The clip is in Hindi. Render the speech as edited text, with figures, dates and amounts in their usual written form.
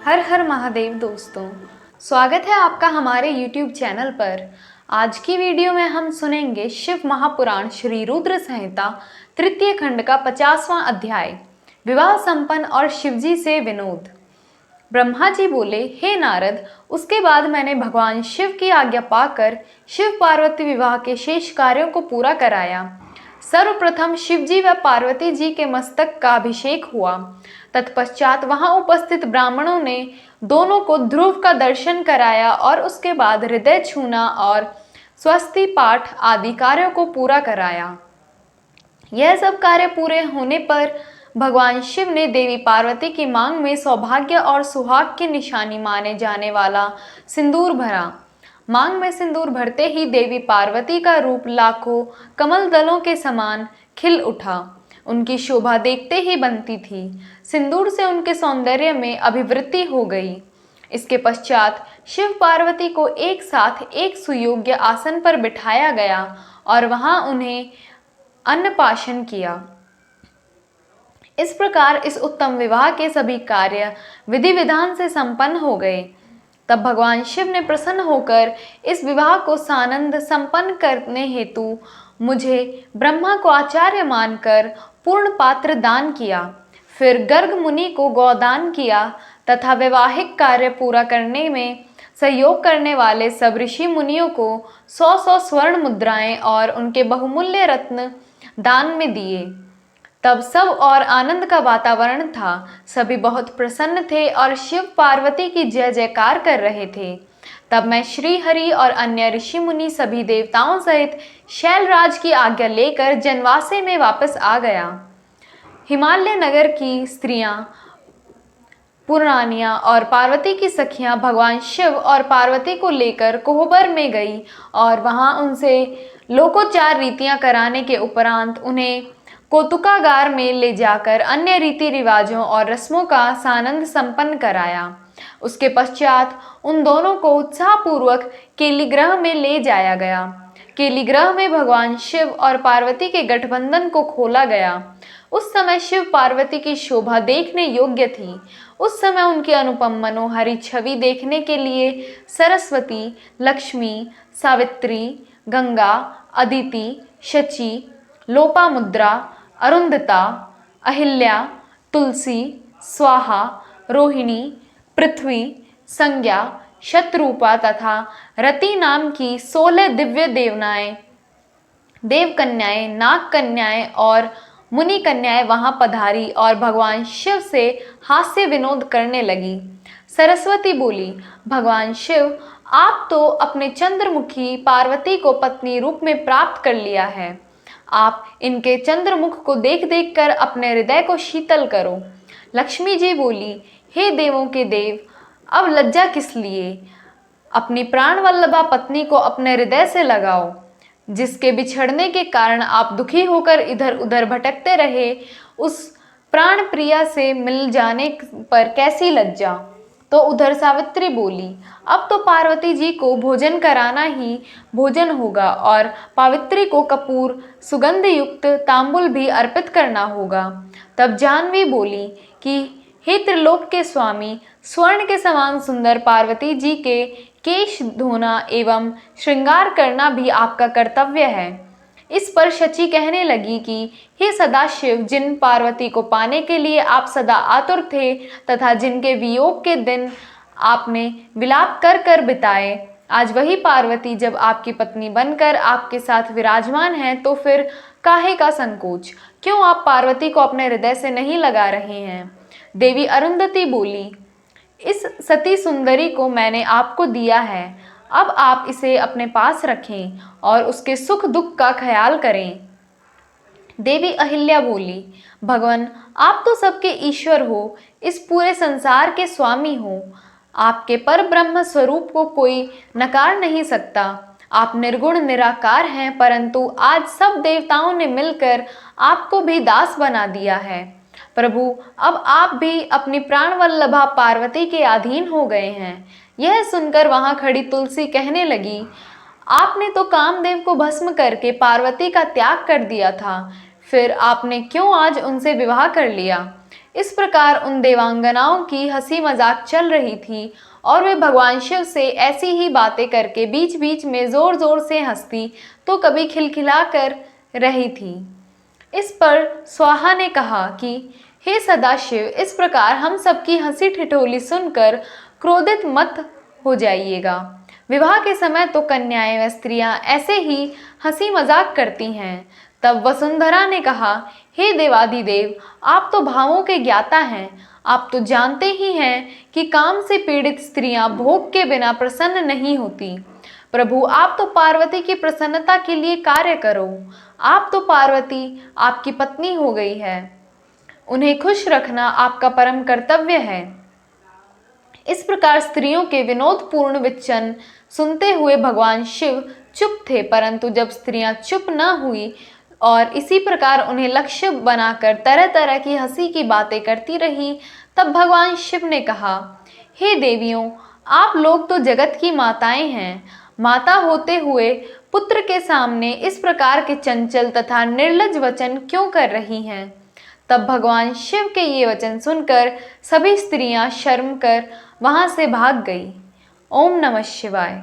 हर हर महादेव दोस्तों, स्वागत है आपका हमारे YouTube चैनल पर। आज की वीडियो में हम सुनेंगे शिव महापुराण श्री रुद्र संहिता तृतीय खंड का 50वां अध्याय, विवाह संपन्न और शिवजी से विनोद। ब्रह्मा जी बोले, हे नारद, उसके बाद मैंने भगवान शिव की आज्ञा पाकर शिव पार्वती विवाह के शेष कार्यों को पूरा कराया। सर्वप्रथम शिवजी व पार्वती जी के मस्तक का अभिषेक हुआ। तत्पश्चात वहां उपस्थित ब्राह्मणों ने दोनों को ध्रुव का दर्शन कराया और उसके बाद हृदय छूना और स्वस्ति पाठ आदि कार्यों को पूरा कराया। यह सब कार्य पूरे होने पर भगवान शिव ने देवी पार्वती की मांग में सौभाग्य और सुहाग की निशानी माने जाने वाला सिंदूर भरा। मांग में सिंदूर भरते ही देवी पार्वती का रूप लाखों कमल दलों के समान खिल उठा। उनकी शोभा देखते ही बनती थी। सिंदूर से उनके सौंदर्य में अभिवृद्धि हो गई। इसके पश्चात शिव पार्वती को एक साथ एक सुयोग्य आसन पर बिठाया गया और वहां उन्हें अन्नपाशन किया। इस प्रकार इस उत्तम विवाह के सभी कार्य विधि विधान से संपन्न हो गए। तब भगवान शिव ने प्रसन्न होकर इस विवाह को सानंद संपन्न करने हेतु मुझे ब्रह्मा को आचार्य मानकर पूर्ण पात्र दान किया। फिर गर्ग मुनि को गौदान किया तथा वैवाहिक कार्य पूरा करने में सहयोग करने वाले सब ऋषि मुनियों को 100-100 स्वर्ण मुद्राएं और उनके बहुमूल्य रत्न दान में दिए। तब सब और आनंद का वातावरण था। सभी बहुत प्रसन्न थे और शिव पार्वती की जय जयकार कर रहे थे। तब मैं श्री हरि और अन्य ऋषि मुनि सभी देवताओं सहित शैलराज की आज्ञा लेकर जनवासे में वापस आ गया। हिमालय नगर की स्त्रियां, पुरानियां और पार्वती की सखियां भगवान शिव और पार्वती को लेकर कोहबर में गई और वहां उनसे लोकोचार रीतियां कराने के उपरांत उन्हें कौतुकागार में ले जाकर अन्य रीति रिवाजों और रस्मों का सानंद संपन्न कराया। उसके पश्चात उन दोनों को उत्साहपूर्वक केलिग्रह में ले जाया गया। केलिग्रह में भगवान शिव और पार्वती के गठबंधन को खोला गया। उस समय शिव पार्वती की शोभा देखने योग्य थी। उस समय उनकी अनुपम मनोहरी छवि देखने के लिए सरस्वती, लक्ष्मी, सावित्री, गंगा, अदिति, शची, लोपामुद्रा, अरुंधता, अहिल्या, तुलसी, स्वाहा, रोहिणी, पृथ्वी, संज्ञा, शतरूपा तथा रति नाम की 16 दिव्य देवनाएं, देवकन्याएं, नाग कन्याएं और मुनि कन्याएं वहां पधारी और भगवान शिव से हास्य विनोद करने लगी। सरस्वती बोली, भगवान शिव, आप तो अपने चंद्रमुखी पार्वती को पत्नी रूप में प्राप्त कर लिया है। आप इनके चंद्रमुख को देख देख कर अपने हृदय को शीतल करो। लक्ष्मी जी बोली, हे देवों के देव, अब लज्जा किस लिए? अपनी प्राण वल्लभा पत्नी को अपने हृदय से लगाओ। जिसके बिछड़ने के कारण आप दुखी होकर इधर उधर भटकते रहे, उस प्राण प्रिया से मिल जाने पर कैसी लज्जा। तो उधर सावित्री बोली, अब तो पार्वती जी को भोजन कराना ही भोजन होगा और पावित्री को कपूर सुगंध युक्त तांबुल भी अर्पित करना होगा। तब जानवी बोली कि हे त्रिलोक के स्वामी, स्वर्ण के समान सुंदर पार्वती जी के केश धोना एवं श्रृंगार करना भी आपका कर्तव्य है। इस पर शची कहने लगी कि हे सदाशिव, जिन पार्वती को पाने के लिए आप सदा आतुर थे तथा जिनके वियोग के दिन आपने विलाप कर कर बिताए, आज वही पार्वती जब आपकी पत्नी बनकर आपके साथ विराजमान है, तो फिर काहे का संकोच? क्यों आप पार्वती को अपने हृदय से नहीं लगा रहे हैं? देवी अरुंधति बोली, इस सती सुंदरी को मैंने आपको दिया है, अब आप इसे अपने पास रखें और उसके सुख दुख का ख्याल करें। देवी अहिल्या बोली, भगवान, आप तो सबके ईश्वर हो, इस पूरे संसार के स्वामी हो। आपके पर ब्रह्म स्वरूप को कोई नकार नहीं सकता। आप निर्गुण निराकार हैं, परंतु आज सब देवताओं ने मिलकर आपको भी दास बना दिया है। प्रभु, अब आप भी अपनी प्राण वल्लभा पार्वती के अधीन हो गए हैं। यह सुनकर वहां खड़ी तुलसी कहने लगी, आपने तो कामदेव को भस्म करके पार्वती का त्याग कर दिया था, फिर आपने क्यों आज उनसे विवाह कर लिया? इस प्रकार उन देवांगनाओं की हंसी मजाक चल रही थी और वे भगवान शिव से ऐसी ही बातें करके बीच बीच में जोर जोर से हंसती तो कभी खिलखिला कर रही थी। इस पर स्वाहा ने कहा कि हे सदाशिव, इस प्रकार हम सबकी हंसी ठिठोली सुनकर क्रोधित मत हो जाइएगा। विवाह के समय तो कन्याएं व स्त्रियां ऐसे ही हंसी मजाक करती हैं। तब वसुंधरा ने कहा, हे देवाधिदेव, आप तो भावों के ज्ञाता हैं। आप तो जानते ही हैं कि काम से पीड़ित स्त्रियां भोग के बिना प्रसन्न नहीं होती। प्रभु, आप तो पार्वती की प्रसन्नता के लिए कार्य करो। आप तो पार्वती आपकी पत्नी हो गई है, उन्हें खुश रखना आपका परम कर्तव्य है। इस प्रकार स्त्रियों के विनोदपूर्ण वचन सुनते हुए भगवान शिव चुप थे, परंतु जब स्त्रियां चुप न हुई और इसी प्रकार उन्हें लक्ष्य बनाकर तरह तरह की हंसी की बातें करती रही, तब भगवान शिव ने कहा, हे देवियों, आप लोग तो जगत की माताएं हैं। माता होते हुए पुत्र के सामने इस प्रकार के चंचल तथा निर्लज वचन क्यों कर रही हैं? तब भगवान शिव के ये वचन सुनकर सभी स्त्रियां शर्म कर वहां से भाग गई। ओम नमः शिवाय।